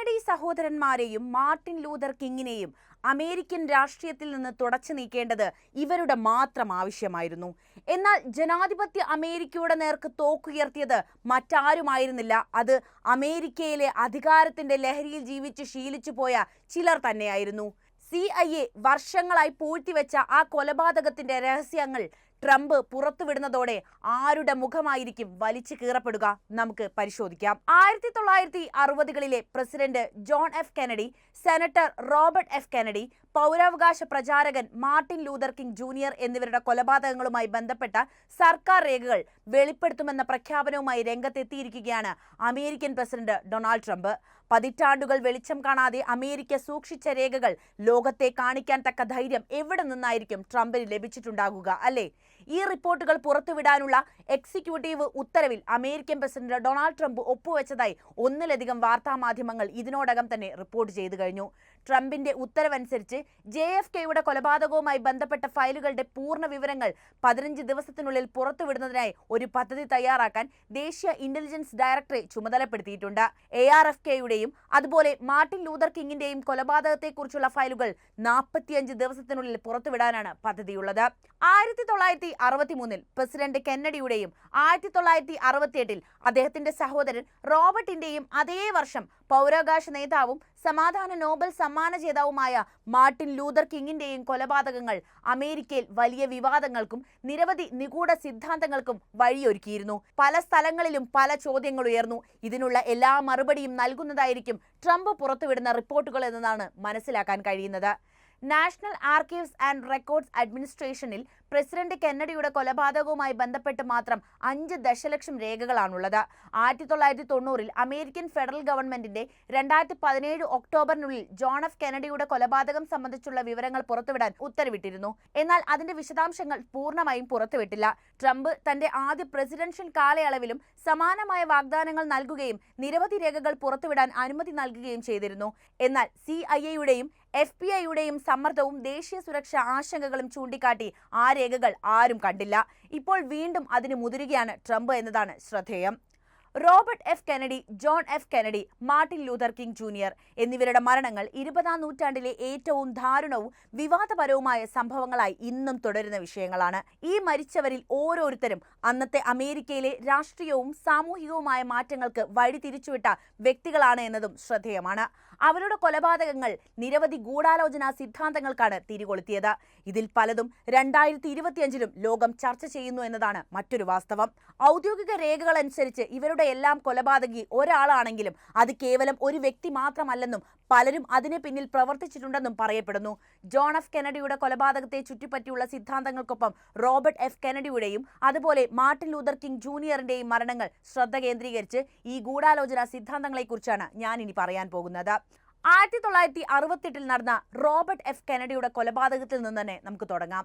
Kennedy സഹോദരന്മാരെയും Martin Luther കിങ്ങിനെയും American രാഷ്ട്രീയത്തിൽ നിന്ന് തുടച്ചു നീക്കേണ്ടത് ഇവരുടെ മാത്രം ആവശ്യമായിരുന്നു. എന്നാൽ ജനാധിപത്യ അമേരിക്കയുടെ നേർക്ക് തോക്കുയർത്തിയത് മറ്റാരുമായിരുന്നില്ല, അത് അമേരിക്കയിലെ അധികാരത്തിന്റെ ലഹരിയിൽ ജീവിച്ച് ശീലിച്ചു പോയ ചിലർ തന്നെയായിരുന്നു. CIA വർഷങ്ങളായി പൂഴ്ത്തിവെച്ച ആ കൊലപാതകത്തിന്റെ രഹസ്യങ്ങൾ ട്രംപ് പുറത്തുവിടുന്നതോടെ ആരുടെ മുഖമായിരിക്കും വലിച്ചു കീറപ്പെടുക? നമുക്ക് പരിശോധിക്കാം. 1960കളിലെ president John F Kennedy, senator Robert F Kennedy, പൗരാവകാശ പ്രചാരകൻ മാർട്ടിൻ ലൂതർ കിങ് ജൂനിയർ എന്നിവരുടെ കൊലപാതകങ്ങളുമായി ബന്ധപ്പെട്ട സർക്കാർ രേഖകൾ വെളിപ്പെടുത്തുമെന്ന പ്രഖ്യാപനവുമായി രംഗത്തെത്തിയിരിക്കുകയാണ് അമേരിക്കൻ പ്രസിഡന്റ് ഡൊണാൾഡ് ട്രംപ്. പതിറ്റാണ്ടുകൾ വെളിച്ചം കാണാതെ അമേരിക്ക സൂക്ഷിച്ച രേഖകൾ ലോകത്തെ കാണിക്കാൻ തക്ക ധൈര്യം എവിടെ നിന്നായിരിക്കും ട്രംപിന് ലഭിച്ചിട്ടുണ്ടാകുക, അല്ലേ? ഈ റിപ്പോർട്ടുകൾ പുറത്തുവിടാനുള്ള എക്സിക്യൂട്ടീവ് ഉത്തരവിൽ അമേരിക്കൻ പ്രസിഡന്റ് ഡൊണാൾഡ് ട്രംപ് ഒപ്പുവെച്ചതായി ഒന്നിലധികം വാർത്താമാധ്യമങ്ങൾ ഇതിനോടകം തന്നെ റിപ്പോർട്ട് ചെയ്തു കഴിഞ്ഞു. ട്രംപിന്റെ ഉത്തരവനുസരിച്ച് JFKയുടെ കൊലപാതകവുമായി ബന്ധപ്പെട്ട ഫയലുകളുടെ പൂർണ്ണ വിവരങ്ങൾ 15 ദിവസത്തിനുള്ളിൽ പുറത്തുവിടുന്നതിനായി ഒരു പദ്ധതി തയ്യാറാക്കാൻ ദേശീയ ഇന്റലിജൻസ് ഡയറക്ടറെ ചുമതലപ്പെടുത്തിയിട്ടുണ്ട്. ARFKയുടെയും അതുപോലെ മാർട്ടിൻ ലൂതർ കിങ്ങിന്റെയും കൊലപാതകത്തെക്കുറിച്ചുള്ള ഫയലുകൾ 45 ദിവസത്തിനുള്ളിൽ പുറത്തുവിടാനാണ് പദ്ധതിയുള്ളത്. 1963 പ്രസിഡന്റ് കെന്നഡിയുടെയും 1968 അദ്ദേഹത്തിന്റെ സഹോദരൻ റോബർട്ടിന്റെയും അതേ വർഷം പൗരാവകാശ നേതാവും സമാധാന നോബൽ സമ്മാന ജേതാവുമായ മാർട്ടിൻ ലൂതർ കിങ്ങിന്റെയും കൊലപാതകങ്ങൾ അമേരിക്കയിൽ വലിയ വിവാദങ്ങൾക്കും നിരവധി നിഗൂഢ സിദ്ധാന്തങ്ങൾക്കും വഴിയൊരുക്കിയിരുന്നു. പല സ്ഥലങ്ങളിലും പല ചോദ്യങ്ങൾ ഉയർന്നു. ഇതിനുള്ള എല്ലാ മറുപടിയും നൽകുന്നതായിരിക്കും ട്രംപ് പുറത്തുവിടുന്ന റിപ്പോർട്ടുകൾ എന്നതാണ് മനസ്സിലാക്കാൻ കഴിയുന്നത്. നാഷണൽ ആർക്കൈവ്സ് ആൻഡ് റെക്കോർഡ്സ് അഡ്മിനിസ്ട്രേഷനിൽ പ്രസിഡന്റ് കെന്നഡിയുടെ കൊലപാതകവുമായി ബന്ധപ്പെട്ട് മാത്രം 5 ദശലക്ഷം രേഖകളാണുള്ളത്. 1990 അമേരിക്കൻ ഫെഡറൽ ഗവൺമെന്റിന്റെ 2017 ഒക്ടോബറിനുള്ളിൽ ജോൺ എഫ് കെന്നഡിയുടെ കൊലപാതകം സംബന്ധിച്ചുള്ള വിവരങ്ങൾ പുറത്തുവിടാൻ ഉത്തരവിട്ടിരുന്നു. എന്നാൽ അതിന്റെ വിശദാംശങ്ങൾ പൂർണ്ണമായും പുറത്തുവിട്ടില്ല. ട്രംപ് തന്റെ ആദ്യ പ്രസിഡൻഷ്യൽ കാലയളവിലും സമാനമായ വാഗ്ദാനങ്ങൾ നൽകുകയും നിരവധി രേഖകൾ പുറത്തുവിടാൻ അനുമതി നൽകുകയും ചെയ്തിരുന്നു. എന്നാൽ CIA-യുടെയും FBI-യുടെയും സമ്മർദ്ദവും ദേശീയ സുരക്ഷാ ആശങ്കകളും ചൂണ്ടിക്കാട്ടി ആ രേഖകൾ ആരും കണ്ടില്ല. ഇപ്പോൾ വീണ്ടും അതിന് മുതിരുകയാണ് ട്രംപ് എന്നതാണ് ശ്രദ്ധേയം. Robert F Kennedy, John F Kennedy, Martin Luther King junior എന്നിവരുടെ മരണങ്ങൾ 20ാം നൂറ്റാണ്ടിലെ ഏറ്റവും ദാരുണവും വിവാദപരവുമായ സംഭവങ്ങളായി ഇന്നും തുടരുന്ന വിഷയങ്ങളാണ്. ഈ മരിച്ചവരിൽ ഓരോരുത്തരും അന്നത്തെ അമേരിക്കയിലെ രാഷ്ട്രീയവും സാമൂഹികവുമായ മാറ്റങ്ങൾക്ക് വഴി തിരിച്ചുവിട്ട വ്യക്തികളാണ് എന്നതും ശ്രദ്ധേയമാണ്. അവരുടെ കൊലപാതകങ്ങൾ നിരവധി ഗൂഢാലോചനാ സിദ്ധാന്തങ്ങൾക്കാണ് തിരികൊളുത്തിയത്. ഇതിൽ പലതും 2025ലും ലോകം ചർച്ച ചെയ്യുന്നു എന്നതാണ് മറ്റൊരു വാസ്തവം. ഔദ്യോഗിക രേഖകൾ അനുസരിച്ച് ഇവരുടെ എല്ലാം കൊലപാതകി ഒരാളാണെങ്കിലും അത് കേവലം ഒരു വ്യക്തി മാത്രമല്ലെന്നും പലരും അതിന് പിന്നിൽ പ്രവർത്തിച്ചിട്ടുണ്ടെന്നും പറയപ്പെടുന്നു. ജോൺ എഫ് കെന്നഡിയുടെ കൊലപാതകത്തെ ചുറ്റിപ്പറ്റിയുള്ള സിദ്ധാന്തങ്ങൾക്കൊപ്പം റോബർട്ട് എഫ് കെന്നഡിയുടെയും അതുപോലെ മാർട്ടിൻ ലൂതർ കിങ് ജൂനിയറിന്റെയും മരണങ്ങൾ ശ്രദ്ധ കേന്ദ്രീകരിച്ച് ഈ ഗൂഢാലോചനാ സിദ്ധാന്തങ്ങളെക്കുറിച്ചാണ് ഞാൻ ഇനി പറയാൻ പോകുന്നത്. 1968 നടന്ന റോബർട്ട് എഫ് കെന്നഡിയുടെ കൊലപാതകത്തിൽ നിന്ന് തന്നെ നമുക്ക് തുടങ്ങാം.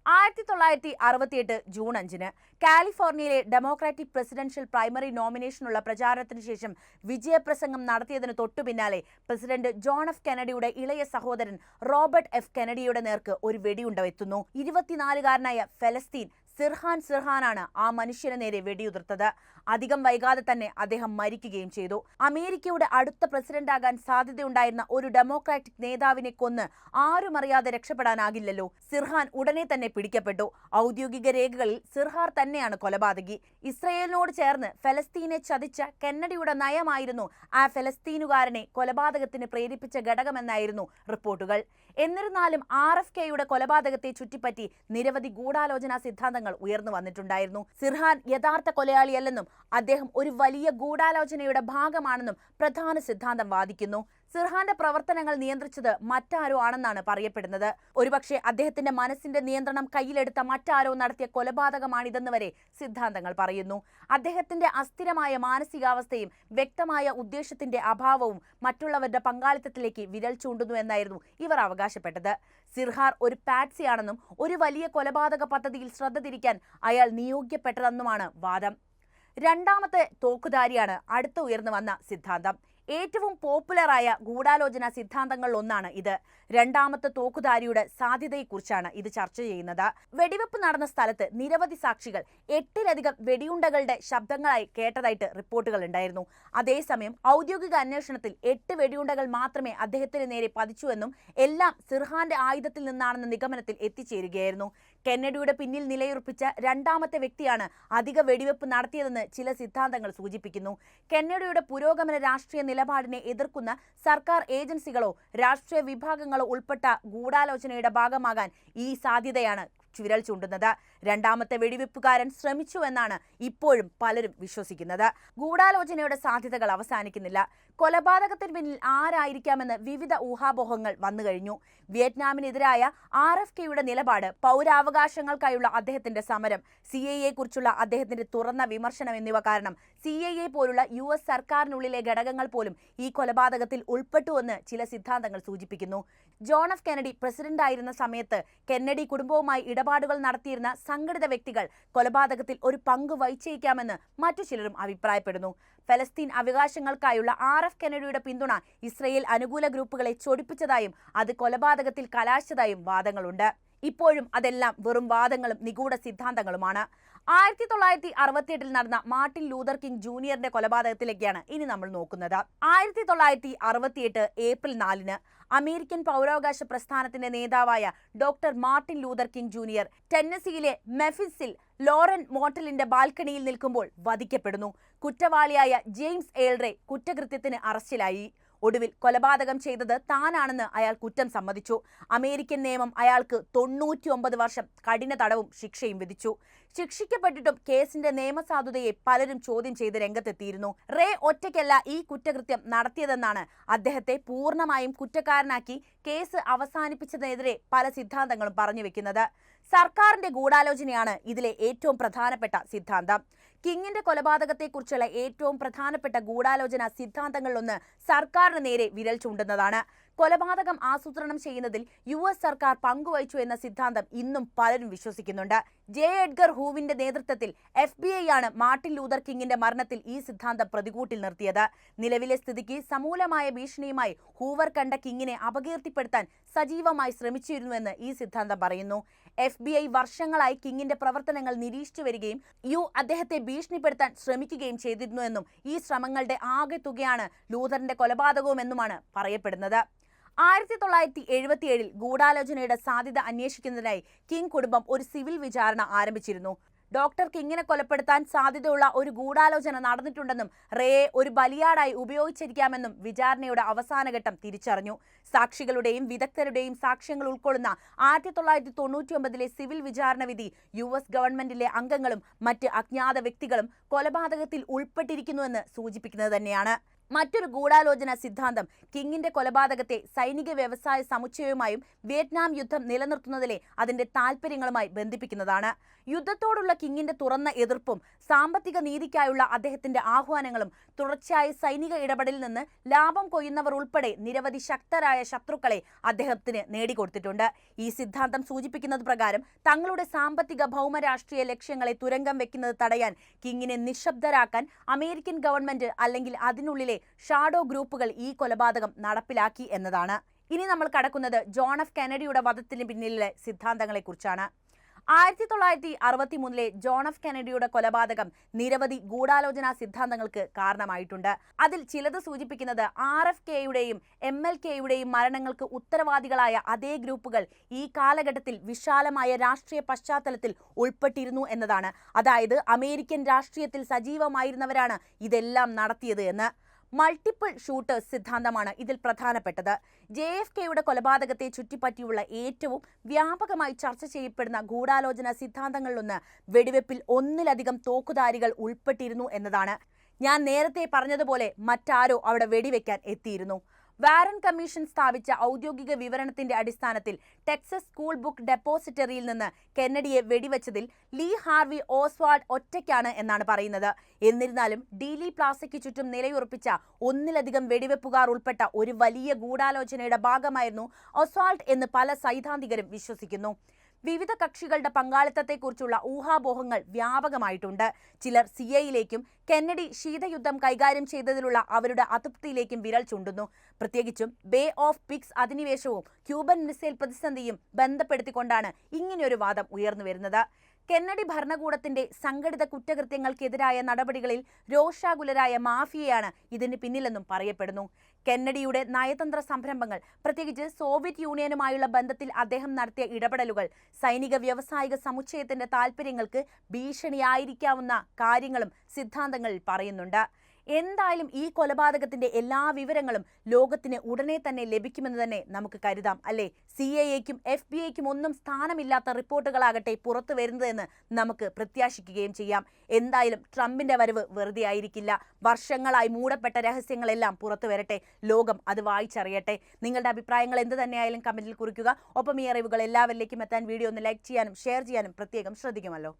1968 ജൂൺ 5 കാലിഫോർണിയയിലെ ഡെമോക്രാറ്റിക് പ്രസിഡൻഷ്യൽ പ്രൈമറി നോമിനേഷനുള്ള പ്രചാരണത്തിന് ശേഷം വിജയപ്രസംഗം നടത്തിയതിന് തൊട്ടു പിന്നാലെ പ്രസിഡന്റ് ജോൺ എഫ് കെന്നഡിയുടെ ഇളയ സഹോദരൻ റോബർട്ട് എഫ് കെന്നഡിയുടെ നേർക്ക് ഒരു വെടിയുണ്ട എത്തുന്നു. 24-കാരനായ ഫലസ്തീൻ സിർഹാനാണ് ആ മനുഷ്യന് നേരെ വെടിയുതിർത്തത്. അധികം വൈകാതെ തന്നെ അദ്ദേഹം മരിക്കുകയും ചെയ്തു. അമേരിക്കയുടെ അടുത്ത പ്രസിഡന്റാകാൻ സാധ്യതയുണ്ടായിരുന്ന ഒരു ഡെമോക്രാറ്റിക് നേതാവിനെ കൊന്ന് ആരുമറിയാതെ രക്ഷപ്പെടാനാകില്ലല്ലോ. സിർഹാൻ ഉടനെ തന്നെ പിടിക്കപ്പെട്ടു. ഔദ്യോഗിക രേഖകളിൽ സിർഹാർ തന്നെയാണ് കൊലപാതകി. ഇസ്രയേലിനോട് ചേർന്ന് ഫലസ്തീനെ ചതിച്ച കെന്നഡിയുടെ നയമായിരുന്നു ആ ഫലസ്തീനുകാരനെ കൊലപാതകത്തിന് പ്രേരിപ്പിച്ച ഘടകമെന്നായിരുന്നു റിപ്പോർട്ടുകൾ. എന്നിരുന്നാലും RFKയുടെ കൊലപാതകത്തെ ചുറ്റിപ്പറ്റി നിരവധി ഗൂഢാലോചനാ സിദ്ധാന്തങ്ങൾ ഉയർന്നു വന്നിട്ടുണ്ടായിരുന്നു. സിർഹാൻ യഥാർത്ഥ കൊലയാളിയല്ലെന്നും അദ്ദേഹം ഒരു വലിയ ഗൂഢാലോചനയുടെ ഭാഗമാണെന്നും പ്രധാന സിദ്ധാന്തം വാദിക്കുന്നു. സിർഹാന്റെ പ്രവർത്തനങ്ങൾ നിയന്ത്രിച്ചത് മറ്റാരോ ആണെന്നാണ് പറയപ്പെടുന്നത്. ഒരുപക്ഷെ അദ്ദേഹത്തിന്റെ മനസ്സിന്റെ നിയന്ത്രണം കയ്യിലെടുത്ത മറ്റാരോ നടത്തിയ കൊലപാതകമാണിതെന്ന് വരെ സിദ്ധാന്തങ്ങൾ പറയുന്നു. അദ്ദേഹത്തിന്റെ അസ്ഥിരമായ മാനസികാവസ്ഥയും വ്യക്തമായ ഉദ്ദേശത്തിന്റെ അഭാവവും മറ്റുള്ളവരുടെ പങ്കാളിത്തത്തിലേക്ക് വിരൽ ചൂണ്ടുന്നു എന്നായിരുന്നു ഇവർ അവകാശപ്പെട്ടത്. സിർഹാർ ഒരു പാറ്റ്സിയാണെന്നും ഒരു വലിയ കൊലപാതക പദ്ധതിയിൽ ശ്രദ്ധ തിരിക്കാൻ അയാൾ നിയോഗിക്കപ്പെട്ടതെന്നുമാണ് വാദം. രണ്ടാമത്തെ തോക്കുധാരിയാണ് അടുത്ത ഉയർന്നു വന്ന സിദ്ധാന്തം. ഏറ്റവും പോപ്പുലറായ ഗൂഢാലോചന സിദ്ധാന്തങ്ങളിൽ ഒന്നാണ് ഇത്. രണ്ടാമത്തെ തോക്കുധാരിയുടെ സാധ്യതയെക്കുറിച്ചാണ് ഇത് ചർച്ച ചെയ്യുന്നത്. വെടിവെപ്പ് നടന്ന സ്ഥലത്ത് നിരവധി സാക്ഷികൾ 8-ലധികം വെടിയുണ്ടകളുടെ ശബ്ദങ്ങളായി കേട്ടതായിട്ട് റിപ്പോർട്ടുകൾ ഉണ്ടായിരുന്നു. അതേസമയം ഔദ്യോഗിക അന്വേഷണത്തിൽ 8 വെടിയുണ്ടകൾ മാത്രമേ അദ്ദേഹത്തിന് നേരെ പതിച്ചുവെന്നും എല്ലാം സിർഹാന്റെ ആയുധത്തിൽ നിന്നാണെന്ന നിഗമനത്തിൽ എത്തിച്ചേരുകയായിരുന്നു. കെന്നഡിയുടെ പിന്നിൽ നിലയുറപ്പിച്ച രണ്ടാമത്തെ വ്യക്തിയാണ് അധിക വെടിവെപ്പ് നടത്തിയതെന്ന് ചില സിദ്ധാന്തങ്ങൾ സൂചിപ്പിക്കുന്നു. കെന്നഡിയുടെ പുരോഗമന രാഷ്ട്രീയ നിലപാടിനെ എതിർക്കുന്ന സർക്കാർ ഏജൻസികളോ രാഷ്ട്രീയ വിഭാഗങ്ങളോ ഉൾപ്പെട്ട ഗൂഢാലോചനയുടെ ഭാഗമാകാൻ ഈ സാധ്യതയാണ് വിരൽ ചൂണ്ടുന്നത്. രണ്ടാമത്തെ വെടിവെപ്പുകാരൻ ശ്രമിച്ചുവെന്നാണ് ഇപ്പോഴും പലരും വിശ്വസിക്കുന്നത്. ഗൂഢാലോചനയുടെ സാധ്യതകൾ അവസാനിക്കുന്നില്ല. കൊലപാതകത്തിന് പിന്നിൽ ആരായിരിക്കാമെന്ന് വിവിധ ഊഹാപോഹങ്ങൾ വന്നു കഴിഞ്ഞു. വിയറ്റ്നാമിനെതിരായ RFKയുടെ നിലപാട്, പൗരാവകാശങ്ങൾക്കായുള്ള അദ്ദേഹത്തിന്റെ സമരം, CIA കുറിച്ചുള്ള അദ്ദേഹത്തിന്റെ തുറന്ന വിമർശനം എന്നിവ കാരണം CIA പോലുള്ള US സർക്കാരിനുള്ളിലെ ഘടകങ്ങൾ പോലും ഈ കൊലപാതകത്തിൽ ഉൾപ്പെട്ടുവെന്ന് ചില സിദ്ധാന്തങ്ങൾ സൂചിപ്പിക്കുന്നു. ജോൺ എഫ് കെന്നഡി പ്രസിഡന്റായിരുന്ന സമയത്ത് കെന്നഡി കുടുംബവുമായി ഇടപാടുകൾ നടത്തിയിരുന്ന സംഘടിത വ്യക്തികൾ കൊലപാതകത്തിൽ ഒരു പങ്ക് വഹിച്ചേക്കാമെന്ന് മറ്റു ചിലരും അഭിപ്രായപ്പെടുന്നു. ഫലസ്തീൻ അവകാശങ്ങൾക്കായുള്ള RF കെന്നഡിയുടെ പിന്തുണ ഇസ്രയേൽ അനുകൂല ഗ്രൂപ്പുകളെ ചൊടിപ്പിച്ചതായും അത് കൊലപാതകത്തിൽ കലാശിച്ചതായും വാദങ്ങളുണ്ട്. ഇപ്പോഴും അതെല്ലാം വെറും വാദങ്ങളും നിഗൂഢ സിദ്ധാന്തങ്ങളുമാണ്. 1968 നടന്ന മാർട്ടിൻ ലൂതർ കിങ് ജൂനിയറിന്റെ കൊലപാതകത്തിലേക്കാണ് ഇനി നമ്മൾ നോക്കുന്നത്. 1968 ഏപ്രിൽ 4 അമേരിക്കൻ പൗരാവകാശ പ്രസ്ഥാനത്തിന്റെ നേതാവായ doctor Martin Luther King junior ടെന്നസിയിലെ മെഫിസിൽ ലോറൻ മോട്ടലിന്റെ ബാൽക്കണിയിൽ നിൽക്കുമ്പോൾ വധിക്കപ്പെടുന്നു. കുറ്റവാളിയായ ജെയിംസ് ഏൾറെ കുറ്റകൃത്യത്തിന് അറസ്റ്റിലായി. ഒടുവിൽ കൊലപാതകം ചെയ്തത് താനാണെന്ന് അയാൾ കുറ്റം സമ്മതിച്ചു. അമേരിക്കൻ നിയമം അയാൾക്ക് 99 വർഷം കഠിന തടവും ശിക്ഷയും വിധിച്ചു. ശിക്ഷിക്കപ്പെട്ടിട്ടും കേസിന്റെ നിയമസാധുതയെ പലരും ചോദ്യം ചെയ്ത് രംഗത്തെത്തിയിരുന്നു. റേ ഒറ്റയ്ക്കല്ല ഈ കുറ്റകൃത്യം നടത്തിയതെന്നാണ് അദ്ദേഹത്തെ പൂർണ്ണമായും കുറ്റക്കാരനാക്കി കേസ് അവസാനിപ്പിച്ചതിനെതിരെ പല സിദ്ധാന്തങ്ങളും പറഞ്ഞു വെക്കുന്നത്. സർക്കാരിന്റെ ഗൂഢാലോചനയാണ് ഇതിലെ ഏറ്റവും പ്രധാനപ്പെട്ട സിദ്ധാന്തം. കിങ്ങിന്റെ കൊലപാതകത്തെക്കുറിച്ചുള്ള ഏറ്റവും പ്രധാനപ്പെട്ട ഗൂഢാലോചന സിദ്ധാന്തങ്ങളിലൊന്ന് സർക്കാരിന് നേരെ വിരൽ ചൂണ്ടുന്നതാണ്. കൊലപാതകം ആസൂത്രണം ചെയ്യുന്നതിൽ US സർക്കാർ പങ്കുവഹിച്ചു എന്ന സിദ്ധാന്തം ഇന്നും പലരും വിശ്വസിക്കുന്നുണ്ട്. ജെ എഡ്ഗർ ഹൂവിന്റെ നേതൃത്വത്തിൽ FBI ആണ് മാർട്ടിൻ ലൂതർ കിങ്ങിന്റെ മരണത്തിൽ ഈ സിദ്ധാന്തം പ്രതികൂട്ടിൽ നിർത്തിയത്. നിലവിലെ സ്ഥിതിക്ക് സമൂലമായ ഭീഷണിയുമായി ഹൂവർ കണ്ട കിങ്ങിനെ അപകീർത്തിപ്പെടുത്താൻ സജീവമായി ശ്രമിച്ചിരുന്നുവെന്ന് ഈ സിദ്ധാന്തം പറയുന്നു. FBI വർഷങ്ങളായി കിങ്ങിന്റെ പ്രവർത്തനങ്ങൾ നിരീക്ഷിച്ചു വരികയും അദ്ദേഹത്തെ ഭീഷണിപ്പെടുത്താൻ ശ്രമിക്കുകയും ചെയ്തിരുന്നുവെന്നും ഈ ശ്രമങ്ങളുടെ ആകെ തുകയാണ് ലൂതറിന്റെ കൊലപാതകവുമെന്നുമാണ് പറയപ്പെടുന്നത്. 1977 ഗൂഢാലോചനയുടെ സാധ്യത അന്വേഷിക്കുന്നതിനായി കിങ് കുടുംബം ഒരു സിവിൽ വിചാരണ ആരംഭിച്ചിരുന്നു. ഡോക്ടർ കിങ്ങിനെ കൊലപ്പെടുത്താൻ സാധ്യതയുള്ള ഒരു ഗൂഢാലോചന നടന്നിട്ടുണ്ടെന്നും റേയെ ഒരു ബലിയാടായി ഉപയോഗിച്ചിരിക്കാമെന്നും വിചാരണയുടെ അവസാനഘട്ടം തിരിച്ചറിഞ്ഞു. സാക്ഷികളുടെയും വിദഗ്ധരുടെയും സാക്ഷ്യങ്ങൾ ഉൾക്കൊള്ളുന്ന 1999 സിവിൽ വിചാരണ വിധി US ഗവൺമെന്റിലെ അംഗങ്ങളും മറ്റ് അജ്ഞാത വ്യക്തികളും കൊലപാതകത്തിൽ ഉൾപ്പെട്ടിരിക്കുന്നുവെന്ന് സൂചിപ്പിക്കുന്നത് തന്നെയാണ്. മറ്റൊരു ഗൂഢാലോചന സിദ്ധാന്തം കിങ്ങിന്റെ കൊലപാതകത്തെ സൈനിക വ്യവസായ സമുച്ചയവുമായും വിയറ്റ്നാം യുദ്ധം നിലനിർത്തുന്നതിലെ അതിന്റെ താൽപര്യങ്ങളുമായി ബന്ധിപ്പിക്കുന്നതാണ്. യുദ്ധത്തോടുള്ള കിങ്ങിന്റെ തുറന്ന എതിർപ്പും സാമ്പത്തിക നീതിക്കായുള്ള അദ്ദേഹത്തിന്റെ ആഹ്വാനങ്ങളും തുടർച്ചയായ സൈനിക ഇടപെടലിൽ നിന്ന് ലാഭം കൊയ്യുന്നവർ ഉൾപ്പെടെ നിരവധി ശക്തരായ ശത്രുക്കളെ അദ്ദേഹത്തിന് നേടിക്കൊടുത്തിട്ടുണ്ട്. ഈ സിദ്ധാന്തം സൂചിപ്പിക്കുന്നത് പ്രകാരം തങ്ങളുടെ സാമ്പത്തിക ഭൗമരാഷ്ട്രീയ ലക്ഷ്യങ്ങളെ തുരങ്കം വെക്കുന്നത് തടയാൻ കിങ്ങിനെ നിശബ്ദരാക്കാൻ അമേരിക്കൻ ഗവൺമെന്റ് അല്ലെങ്കിൽ അതിനുള്ളിലെ ഷാഡോ ഗ്രൂപ്പുകൾ ഈ കൊലപാതകം നടപ്പിലാക്കി എന്നതാണ്. ഇനി നമ്മൾ കടക്കുന്നത് ജോൺ എഫ് കെന്നഡിയുടെ വധത്തിന് പിന്നിലെ സിദ്ധാന്തങ്ങളെക്കുറിച്ചാണ്. 1963 ജോൺ എഫ് കെന്നഡിയുടെ കൊലപാതകം നിരവധി ഗൂഢാലോചനാ സിദ്ധാന്തങ്ങൾക്ക് കാരണമായിട്ടുണ്ട്. അതിൽ ചിലത് സൂചിപ്പിക്കുന്നത് RFKയുടെയും MLKയുടെയും മരണങ്ങൾക്ക് ഉത്തരവാദികളായ അതേ ഗ്രൂപ്പുകൾ ഈ കാലഘട്ടത്തിൽ വിശാലമായ രാഷ്ട്രീയ പശ്ചാത്തലത്തിൽ ഉൾപ്പെട്ടിരുന്നു എന്നതാണ്. അതായത് അമേരിക്കൻ രാഷ്ട്രീയത്തിൽ സജീവമായിരുന്നവരാണ് ഇതെല്ലാം നടത്തിയത് എന്ന്. മൾട്ടിപ്പിൾ ഷൂട്ടേഴ്സ് സിദ്ധാന്തമാണ് ഇതിൽ പ്രധാനപ്പെട്ടത്. JFKയുടെ കൊലപാതകത്തെ ചുറ്റിപ്പറ്റിയുള്ള ഏറ്റവും വ്യാപകമായി ചർച്ച ചെയ്യപ്പെടുന്ന ഗൂഢാലോചന സിദ്ധാന്തങ്ങളിലൊന്ന് വെടിവെപ്പിൽ ഒന്നിലധികം തോക്കുധാരികൾ ഉൾപ്പെട്ടിരുന്നു എന്നതാണ്. ഞാൻ നേരത്തെ പറഞ്ഞതുപോലെ മറ്റാരോ അവിടെ വെടിവെക്കാൻ എത്തിയിരുന്നു. വാരൻ കമ്മീഷൻ സ്ഥാപിച്ച ഔദ്യോഗിക വിവരണത്തിന്റെ അടിസ്ഥാനത്തിൽ ടെക്സസ് സ്കൂൾ ബുക്ക് ഡെപ്പോസിറ്ററിയിൽ നിന്ന് കെന്നഡിയെ വെടിവെച്ചതിൽ ലീ ഹാർവി ഓസ്വാൾഡ് ഒറ്റയ്ക്കാണ് എന്നാണ് പറയുന്നത്. എന്നിരുന്നാലും ഡീലി പ്ലാസയ്ക്ക് ചുറ്റും നിലയുറപ്പിച്ച ഒന്നിലധികം വെടിവെപ്പുകാർ ഉൾപ്പെട്ട ഒരു വലിയ ഗൂഢാലോചനയുടെ ഭാഗമായിരുന്നു ഒസ്വാൾഡ് എന്ന് പല സൈദ്ധാന്തികരും വിശ്വസിക്കുന്നു. വിവിധ കക്ഷികളുടെ പങ്കാളിത്തത്തെക്കുറിച്ചുള്ള ഊഹാപോഹങ്ങൾ വ്യാപകമായിട്ടുണ്ട്. ചിലർ സിഐയിലേക്കും കെന്നഡി ശീതയുദ്ധം കൈകാര്യം ചെയ്തതിലുള്ള അവരുടെ അതൃപ്തിയിലേക്കും വിരൽ ചൂണ്ടുന്നു. പ്രത്യേകിച്ചും ബേ ഓഫ് പിഗ്സ് അധിനിവേശവും ക്യൂബൻ മിസൈൽ പ്രതിസന്ധിയും ബന്ധപ്പെടുത്തിക്കൊണ്ടാണ് ഇങ്ങനെയൊരു വാദം ഉയർന്നുവരുന്നത്. കെന്നഡി ഭരണകൂടത്തിന്റെ സംഘടിത കുറ്റകൃത്യങ്ങൾക്കെതിരായ നടപടികളിൽ രോഷാകുലരായ മാഫിയയാണ് ഇതിന് പിന്നിലെന്നും പറയപ്പെടുന്നു. കെന്നഡിയുടെ നയതന്ത്ര സംരംഭങ്ങൾ, പ്രത്യേകിച്ച് സോവിയറ്റ് യൂണിയനുമായുള്ള ബന്ധത്തിൽ അദ്ദേഹം നടത്തിയ ഇടപെടലുകൾ സൈനിക വ്യാവസായിക സമുച്ചയത്തിന്റെ താൽപ്പര്യങ്ങൾക്ക് ഭീഷണിയായിരിക്കാവുന്ന കാര്യങ്ങളും സിദ്ധാന്തങ്ങളിൽ പറയുന്നുണ്ട്. എന്തായാലും ഈ കൊലപാതകത്തിന്റെ എല്ലാ വിവരങ്ങളും ലോകത്തിന് ഉടനെ തന്നെ ലഭിക്കുമെന്ന് തന്നെ നമുക്ക് കരുതാം, അല്ലേ? CIA-ക്കും FBI-ക്കും ഒന്നും സ്ഥാനമില്ലാത്ത റിപ്പോർട്ടുകളാകട്ടെ പുറത്തു വരുന്നതെന്ന് നമുക്ക് പ്രത്യാശിക്കുകയും ചെയ്യാം. എന്തായാലും ട്രംപിന്റെ വരവ് വെറുതെ ആയിരിക്കില്ല. വർഷങ്ങളായി മൂടപ്പെട്ട രഹസ്യങ്ങളെല്ലാം പുറത്തു വരട്ടെ, ലോകം അത് വായിച്ചറിയട്ടെ. നിങ്ങളുടെ അഭിപ്രായങ്ങൾ എന്ത് തന്നെയായാലും കമന്റിൽ കുറിക്കുക. ഒപ്പം ഈ അറിവുകൾ എല്ലാവരിലേക്കും എത്താൻ വീഡിയോ ഒന്ന് ലൈക്ക് ചെയ്യാനും ഷെയർ ചെയ്യാനും പ്രത്യേകം ശ്രദ്ധിക്കുമല്ലോ.